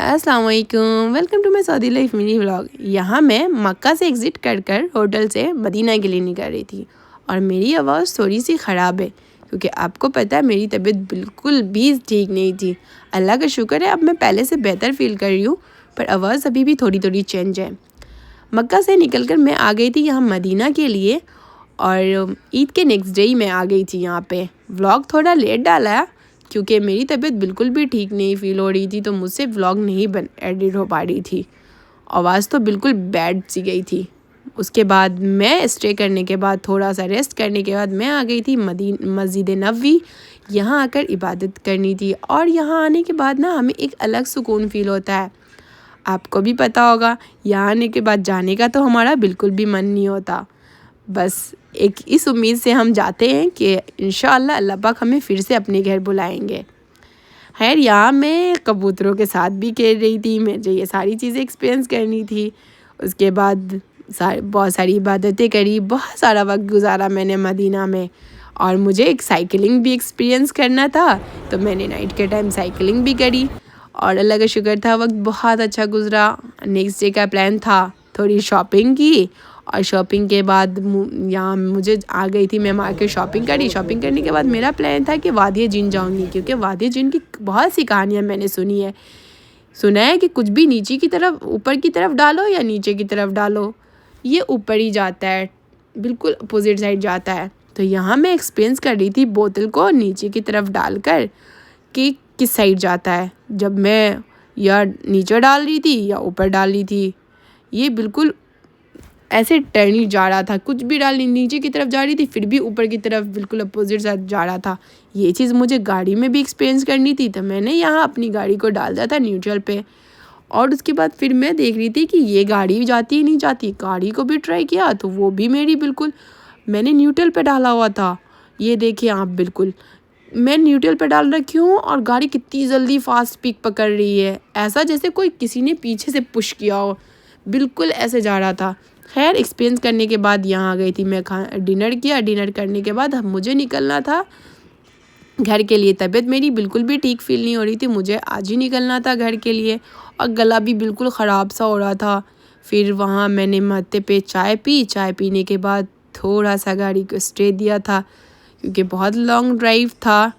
अस्सलाम वालेकुम, welcome to my Saudi life mini vlog. यहाँ मैं मक्का से एग्ज़िट कर होटल से मदीना के लिए निकल रही थी और मेरी आवाज़ थोड़ी सी ख़राब है क्योंकि आपको पता है मेरी तबीयत बिल्कुल भी ठीक नहीं थी। अल्लाह का शुक्र है अब मैं पहले से बेहतर फ़ील कर रही हूँ, पर आवाज़ अभी भी थोड़ी थोड़ी चेंज है। मक्का से निकलकर मैं आ गई थी यहाँ मदीना के लिए और ईद के नेक्स्ट डे ही मैं आ गई थी यहाँ पे। व्लॉग थोड़ा लेट डाला क्योंकि मेरी तबीयत बिल्कुल भी ठीक नहीं फ़ील हो रही थी, तो मुझसे व्लॉग नहीं एडिट हो पा रही थी। आवाज़ तो बिल्कुल बैड सी गई थी। उसके बाद मैं स्टे करने के बाद थोड़ा सा रेस्ट करने के बाद मैं आ गई थी मस्जिद नबवी। यहाँ आकर इबादत करनी थी और यहाँ आने के बाद ना हमें एक अलग सुकून फ़ील होता है। आपको भी पता होगा, यहाँ आने के बाद जाने का तो हमारा बिल्कुल भी मन नहीं होता। बस एक इस उम्मीद से हम जाते हैं कि इंशाअल्लाह अल्लाह पाक हमें फिर से अपने घर बुलाएंगे। खैर यहाँ मैं कबूतरों के साथ भी खेल रही थी, मुझे ये सारी चीज़ें एक्सपीरियंस करनी थी। उसके बाद बहुत सारी इबादतें करी, बहुत सारा वक्त गुजारा मैंने मदीना में और मुझे एक साइकिलिंग भी एक्सपीरियंस करना था, तो मैंने नाइट के टाइम साइकिलिंग भी करी और अल्लाह का शुक्र था वक्त बहुत अच्छा गुजरा। नेक्स्ट डे का प्लान था थोड़ी शॉपिंग की और शॉपिंग के बाद यहाँ मुझे आ गई थी, मैं मार्केट शॉपिंग करी। शॉपिंग करने के बाद मेरा प्लान था कि वादिय जिन जाऊँगी क्योंकि वादिय जिन की बहुत सी कहानियाँ मैंने सुना है कि कुछ भी नीचे की तरफ ऊपर की तरफ डालो या नीचे की तरफ डालो ये ऊपर ही जाता है, बिल्कुल अपोजिट साइड जाता है। तो यहाँ मैं एक्सपीरियंस कर रही थी बोतल को नीचे की तरफ डालकर कि किस साइड जाता है। जब मैं या नीचे डाल रही थी या ऊपर डाल रही थी, ये बिल्कुल ऐसे टर्न जा रहा था। कुछ भी डाल नीचे की तरफ जा रही थी फिर भी ऊपर की तरफ बिल्कुल अपोजिट साइड जा रहा था। ये चीज़ मुझे गाड़ी में भी एक्सपीरियंस करनी थी, तो मैंने यहाँ अपनी गाड़ी को डाल दिया था न्यूट्रल पे और उसके बाद फिर मैं देख रही थी कि ये गाड़ी जाती ही नहीं जाती। गाड़ी को भी ट्राई किया तो वो भी मेरी बिल्कुल, मैंने न्यूट्रल पे डाला हुआ था। ये देखिए आप, बिल्कुल मैं न्यूट्रल पे डाल रखी हूँ और गाड़ी कितनी जल्दी फास्ट स्पीड पकड़ रही है, ऐसा जैसे कोई किसी ने पीछे से पुश किया हो, बिल्कुल ऐसे जा रहा था। खैर एक्सपीरियंस करने के बाद यहाँ आ गई थी मैं, डिनर किया। डिनर करने के बाद मुझे निकलना था घर के लिए। तबीयत मेरी बिल्कुल भी ठीक फील नहीं हो रही थी, मुझे आज ही निकलना था घर के लिए और गला भी बिल्कुल ख़राब सा हो रहा था। फिर वहाँ मैंने मत्ते पे चाय पी। चाय पीने के बाद थोड़ा सा गाड़ी को स्टे दिया था क्योंकि बहुत लॉन्ग ड्राइव था,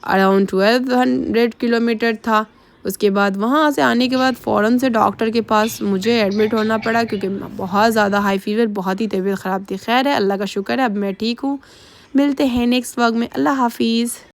अराउंड 1200 किलोमीटर था। उसके बाद वहाँ से आने के बाद फ़ौरन से डॉक्टर के पास मुझे एडमिट होना पड़ा क्योंकि बहुत ज़्यादा हाई फीवर, बहुत ही तबीयत ख़राब थी। खैर है, अल्लाह का शुक्र है अब मैं ठीक हूँ। मिलते हैं नेक्स्ट व्लॉग में। अल्लाह हाफिज़।